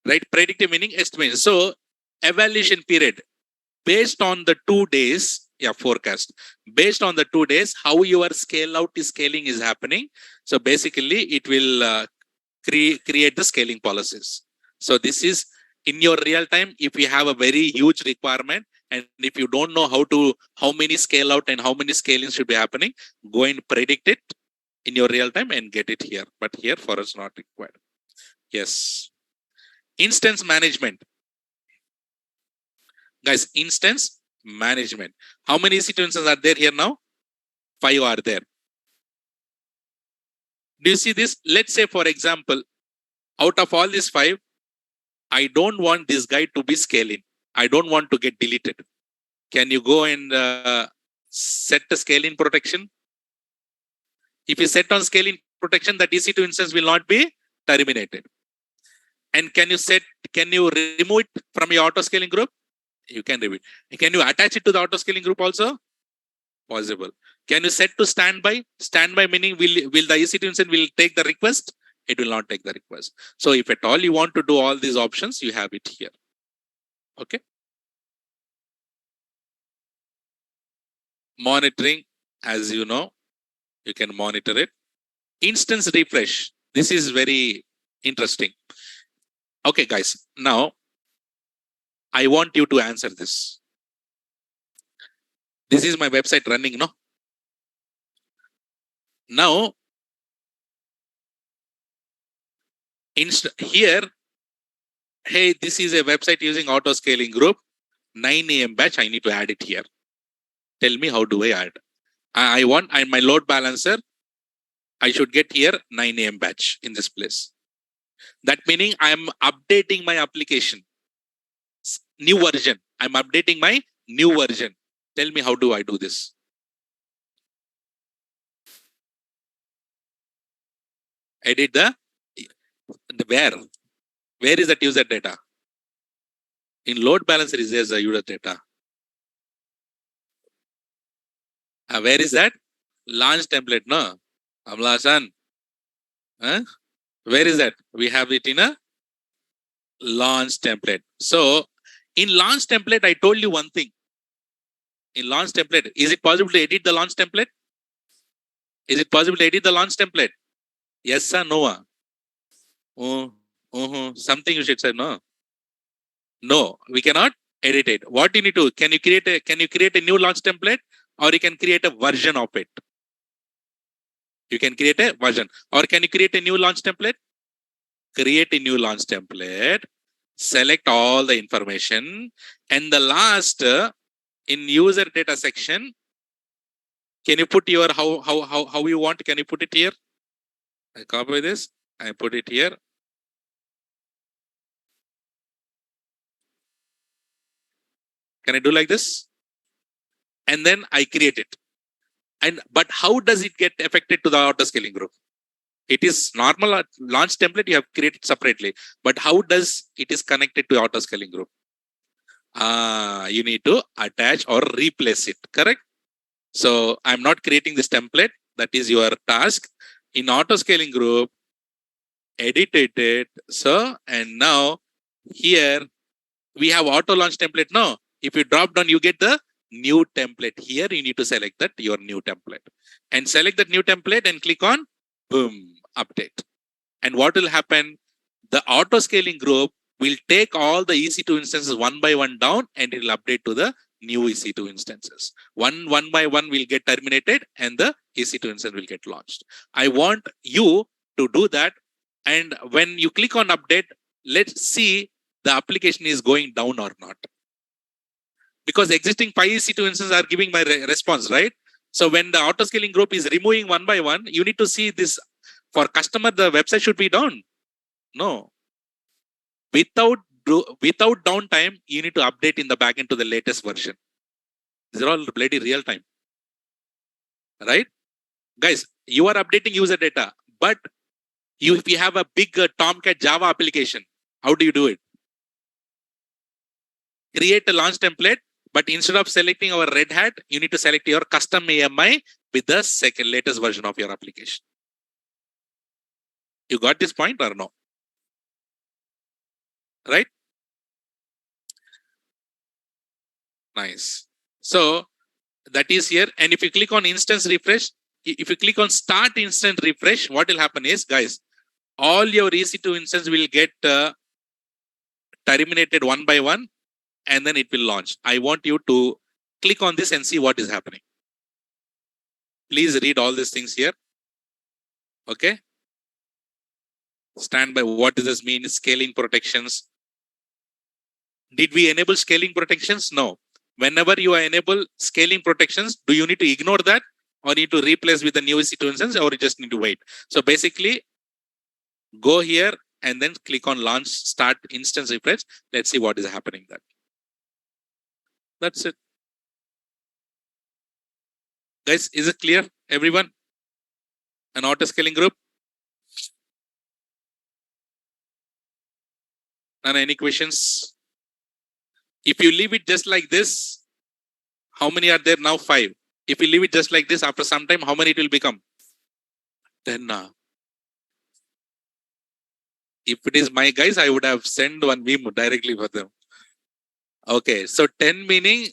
right, predictive meaning estimation. So evaluation period based on the 2 days, forecast. Based on the 2 days, how your scaling is happening. So basically it will create the scaling policies. So this is in your real time. If you have a very huge requirement and if you don't know how many scale out and how many scaling should be happening, go and predict it in your real time and get it here. But here for us not required. Yes. Instance management. Guys, instance management. How many EC2 instances are there here now? 5 are there. Do you see this? Let's say, for example, out of all these 5, I don't want this guy to be scaling. I don't want to get deleted. Can you go and set the scaling protection? If you set on scaling protection, that EC2 instance will not be terminated. And can you remove it from your auto scaling group? You can remove it. Can you attach it to the auto scaling group also? Possible. Can you set to standby? Standby meaning will the EC2 instance will take the request? It will not take the request. So if at all you want to do all these options, you have it here. Okay. Monitoring, as you know, you can monitor it. Instance refresh. This is very interesting. Okay, guys. Now, I want you to answer this. This is my website running, no? Now, here, hey, this is a website using auto scaling group. 9 a.m. batch, I need to add it here. Tell me how do I add? I want my load balancer. I should get here 9 a.m. batch in this place. That meaning I am updating my application. New version. I'm updating my new version. Tell me how do I do this? Edit the where? Where is that user data? In load balancer is there the user data. Where is that? Launch template, no? Amlasan. Huh? Where is that? We have it in a launch template. So in launch template, I told you one thing. In launch template, is it possible to edit the launch template? Is it possible to edit the launch template? Yes or no? Something you should say no. No, we cannot edit it. What you need to, can you create a new launch template, or you can create a version of it? You can create a version, or can you create a new launch template? Create a new launch template, select all the information, and the last in user data section, can you put your how you want? Can you put it here? I copy this. I put it here. Can I do like this? And then I create it. And but how does it get affected to the auto scaling group? It is normal launch template you have created separately, but how does it is connected to auto scaling group? You need to attach or replace it. Correct? So I'm not creating this template. That is your task. In auto scaling group, edited it. So and now here we have auto launch template. No, if you drop down, you get the new template. Here you need to select that your new template and select that new template and click on boom update. And what will happen? The auto scaling group will take all the EC2 instances one by one down and it will update to the new EC2 instances. One by one will get terminated and the EC2 instance will get launched. I want you to do that. And when you click on update, let's see the application is going down or not. Because existing 5 EC2 instances are giving my response, right? So when the auto scaling group is removing one by one, you need to see this. For customer, the website should be down. No. Without downtime, you need to update in the backend to the latest version. These are all bloody real time. Right? Guys, you are updating user data, but if you have a big Tomcat Java application, how do you do it? Create a launch template, but instead of selecting our Red Hat, you need to select your custom AMI with the latest version of your application. You got this point or no? Right? Nice. So that is here. And if you click on instance refresh, if you click on start instant refresh, what will happen is, guys, all your EC2 instance will get terminated one by one, and then it will launch. I want you to click on this and see what is happening. Please read all these things here. Okay. Stand by. What does this mean? Scaling protections. Did we enable scaling protections? No. Whenever you enable scaling protections, do you need to ignore that or need to replace with the new EC2 instance, or you just need to wait? So basically, go here and then click on launch start instance refresh. Let's see what is happening there. That's it. Guys, is it clear, everyone? An auto scaling group? And any questions? If you leave it just like this, how many are there now? 5. If you leave it just like this, after some time, how many it will become? 10. If it is my guys, I would have sent one meme directly for them. Okay, so 10 meaning,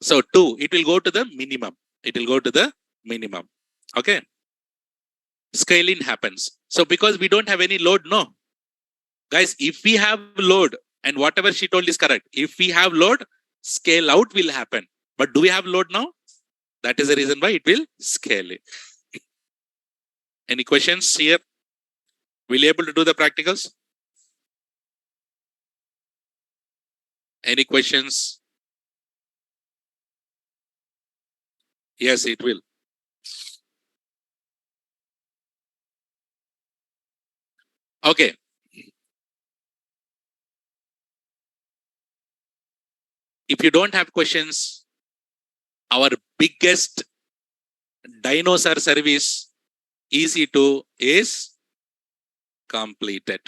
so 2, it will go to the minimum. It will go to the minimum. Okay. Scaling happens. So because we don't have any load, no. Guys, if we have load, and whatever she told is correct, if we have load, scale out will happen. But do we have load now? That is the reason why it will scale it. Any questions here? Will you able to do the practicals? Any questions? Yes, it will. Okay. If you don't have questions, our biggest dinosaur service EC2 is completed.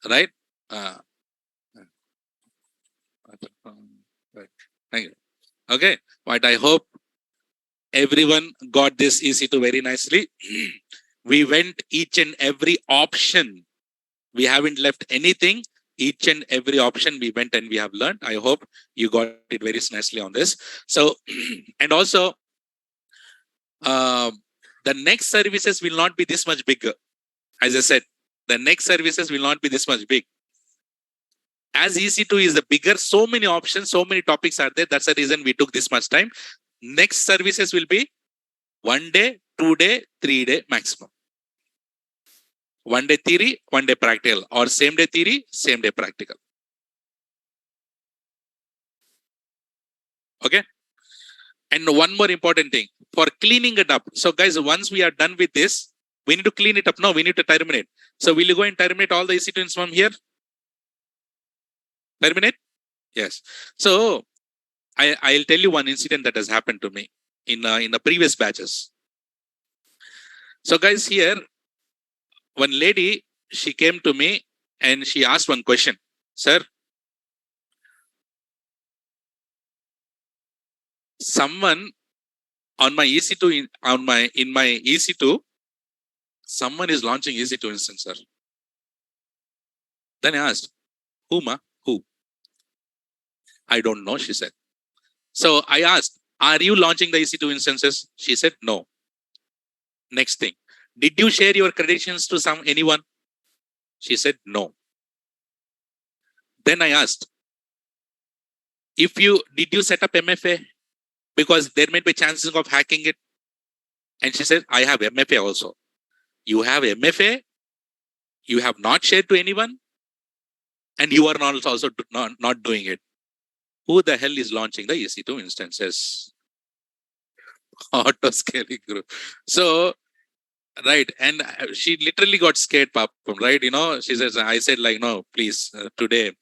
Right? Thank you. Okay. But I hope everyone got this EC2 very nicely. We went each and every option. We haven't left anything. Each and every option we went and we have learned. I hope you got it very nicely on this. So, and also, the next services will not be this much bigger. As I said, the next services will not be this much big. As EC2 is the bigger, so many options, so many topics are there. That's the reason we took this much time. Next services will be 1 day, 2 day, 3 day maximum. 1 day theory, 1 day practical, or same day theory, same day practical. Okay. And one more important thing for cleaning it up. So, guys, once we are done with this, we need to clean it up. No, we need to terminate. So, will you go and terminate all the EC2s from here? Terminate? Yes. So, I'll tell you one incident that has happened to me in the previous batches. So, guys, here, one lady, she came to me and she asked one question. Sir, someone on my EC2 in my EC2, someone is launching EC2 instance, sir. Then I asked, who, ma? Who? I don't know, she said. So I asked, are you launching the EC2 instances? She said, no. Next thing, did you share your credentials to anyone? She said, no. Then I asked, did you set up MFA? Because there may be chances of hacking it. And she said, I have MFA also. You have MFA, you have not shared to anyone, and you are not also not doing it. Who the hell is launching the EC2 instances? Auto scaling group. So, right. And she literally got scared, Papam, right? She says, I said, like, no, please, today,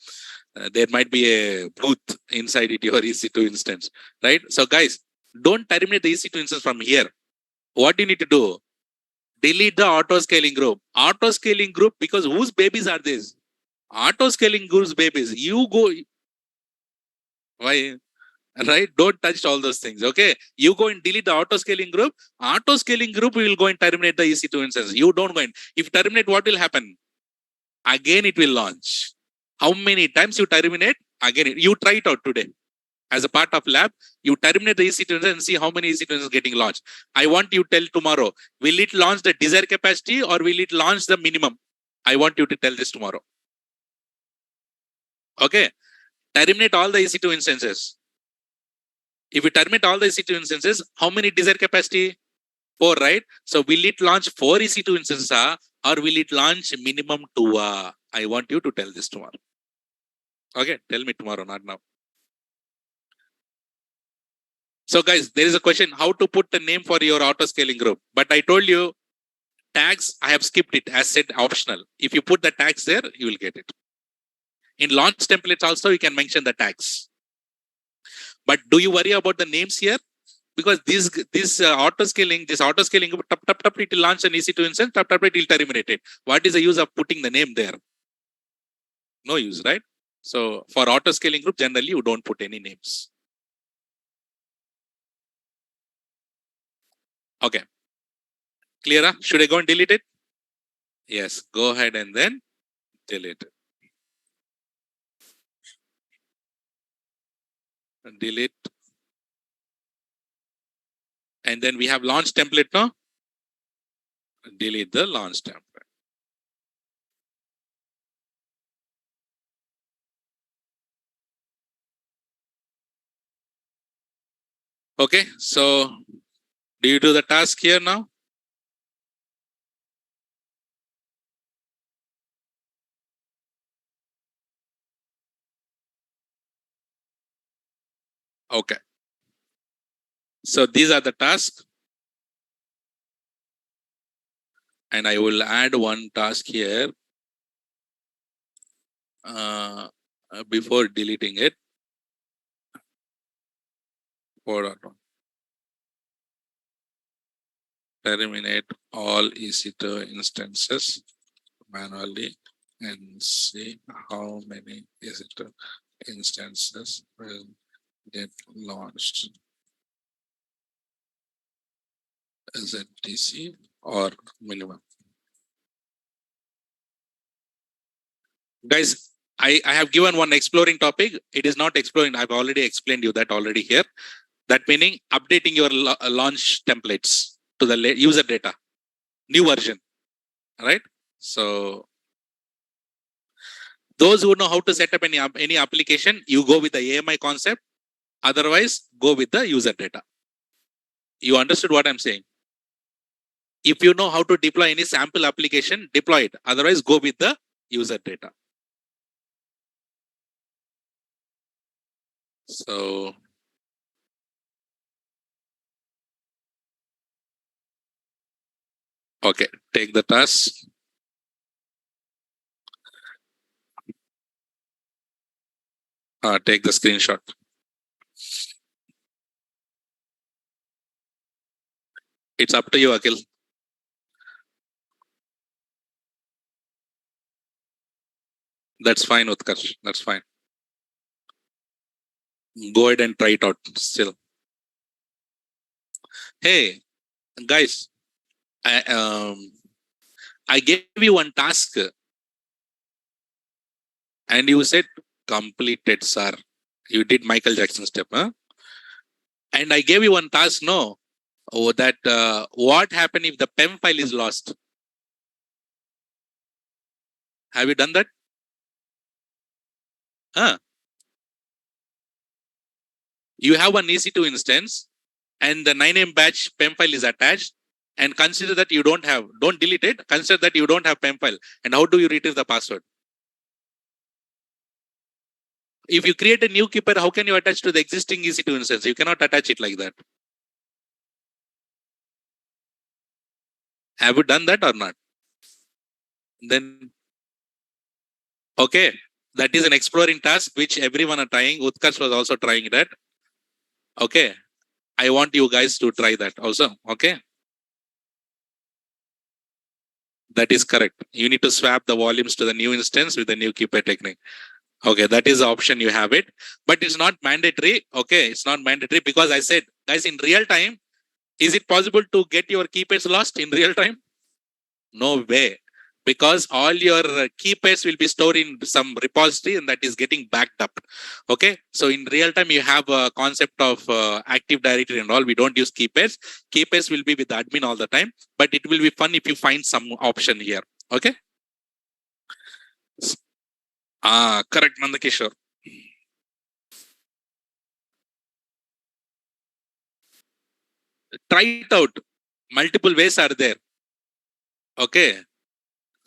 there might be a booth inside your EC2 instance, right? So, guys, don't terminate the EC2 instance from here. What do you need to do? Delete the auto scaling group. Auto scaling group, because whose babies are these? Auto scaling group's babies. You go. Why? Right? Don't touch all those things. Okay. You go and delete the auto scaling group. Auto scaling group will go and terminate the EC2 instance. You don't go in. If terminate, what will happen? Again, it will launch. How many times you terminate? Again, you try it out today. As a part of lab, you terminate the EC2 instance and see how many EC2 instances getting launched. I want you to tell tomorrow, will it launch the desired capacity or will it launch the minimum? I want you to tell this tomorrow. Okay. Terminate all the EC2 instances. If you terminate all the EC2 instances, how many desired capacity? 4, right? So will it launch 4 EC2 instances or will it launch minimum 2? I want you to tell this tomorrow. Okay, tell me tomorrow, not now. So guys, there is a question how to put the name for your auto scaling group. But I told you tags, I have skipped it as said optional. If you put the tags there, you will get it. In launch templates also, you can mention the tags. But do you worry about the names here? Because this auto scaling, it will launch an EC2 instance, it will terminate it. What is the use of putting the name there? No use, right? So for auto scaling group, generally you don't put any names. Okay. Clear? Should I go and delete it? Yes, go ahead and then delete it. Delete. And then we have launch template now. Delete the launch template. Okay, so do you do the task here now? Okay. So these are the tasks. And I will add one task here before deleting it. Terminate all EC2 instances manually and see how many EC2 instances will get launched as a DC or minimum. Guys, I have given one exploring topic. It is not exploring. I've already explained you that already here. That meaning updating your launch templates. to the user data, new version, right? So those who know how to set up any application, you go with the AMI concept. Otherwise, go with the user data. You understood what I'm saying? If you know how to deploy any sample application, deploy it. Otherwise, go with the user data. So okay, take the task. Take the screenshot. It's up to you, Akhil. That's fine, Utkarsh. That's fine. Go ahead and try it out still. Hey, guys, I gave you one task and you said completed, sir. You did Michael Jackson step, huh? And I gave you one task, no? Oh, that what happened if the PEM file is lost? Have you done that? Huh? You have an EC2 instance and the 9M batch PEM file is attached, and consider that you don't delete it, consider that you don't have PEM file. And how do you retrieve the password? If you create a new keeper, how can you attach to the existing EC2 instance? You cannot attach it like that. Have you done that or not? Then, okay, that is an exploring task which everyone are trying. Utkarsh was also trying that. Okay, I want you guys to try that also. Okay, that is correct. You need to swap the volumes to the new instance with the new keeper technique. Okay, that is the option, you have it, but it's not mandatory. Okay, it's not mandatory because I said, guys, in real time, is it possible to get your keypads lost in real time? No way, because all your keypads will be stored in some repository and that is getting backed up. Okay, so in real time, you have a concept of Active Directory and all. We don't use keypads. Keypads will be with the admin all the time, but it will be fun if you find some option here. Okay. Correct, Nandakishore. Try it out. Multiple ways are there. Okay.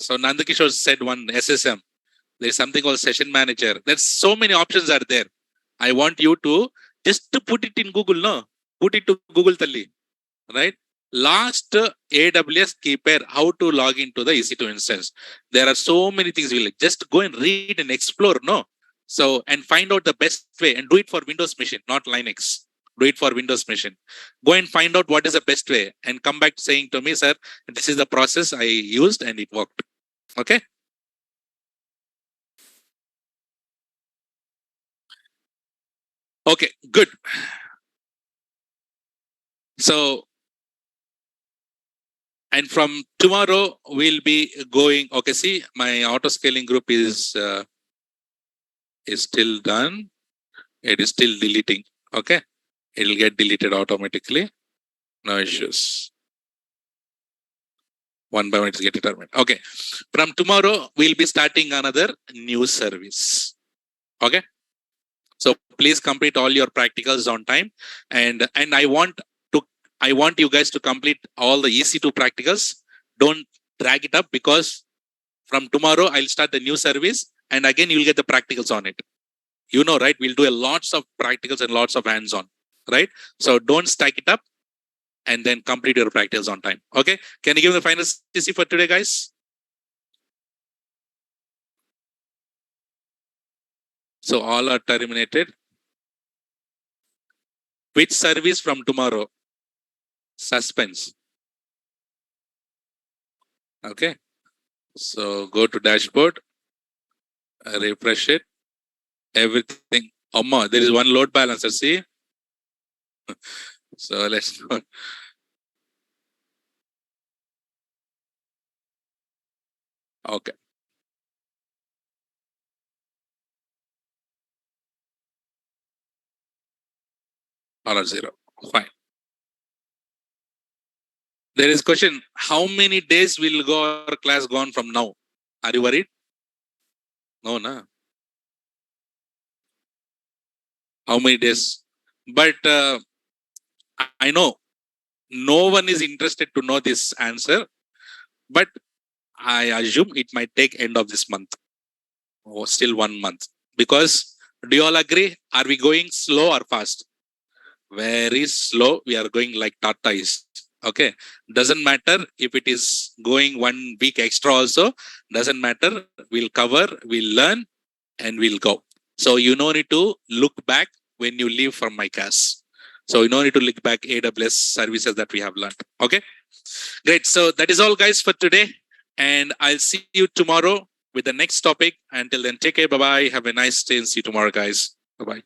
So Nandakishore said one SSM. There's something called session manager. There's so many options are there. I want you to just to put it in Google, no? Put it to Google Tally, right? Last AWS keeper, how to log into the EC2 instance. There are so many things. We'll just go and read and explore, no? So, and find out the best way and do it for Windows machine, not Linux. Do it for Windows machine. Go and find out what is the best way and come back saying to me, sir, this is the process I used and it worked. Okay. Okay, good. So, and from tomorrow we'll be going. Okay, see, my auto scaling group is still done. It is still deleting. Okay, it'll get deleted automatically. No issues. One by one, it's get determined. Okay, from tomorrow we'll be starting another new service. Okay, so please complete all your practicals on time, and I want you guys to complete all the EC2 practicals. Don't drag it up because from tomorrow I'll start the new service and again you'll get the practicals on it. You know, right? We'll do a lots of practicals and lots of hands-on, right? So don't stack it up and then complete your practicals on time. Okay. Can you give me the final CC for today, guys? So all are terminated. Which service from tomorrow? Suspense. Okay. So go to dashboard, refresh it, everything. Amma, there is one load balancer. See? So let's go. Okay. All are zero. Fine. There is question, how many days will go our class gone from now? Are you worried? No, na. How many days? But I know no one is interested to know this answer, but I assume it might take end of this month or still 1 month. Because do you all agree? Are we going slow or fast? Very slow. We are going like Tata is. Okay. Doesn't matter if it is going 1 week extra also. Doesn't matter. We'll cover, we'll learn, and we'll go. So you no need to look back when you leave from my class. So you no need to look back AWS services that we have learned. Okay. Great. So that is all, guys, for today. And I'll see you tomorrow with the next topic. Until then, take care. Bye bye. Have a nice day and see you tomorrow, guys. Bye bye.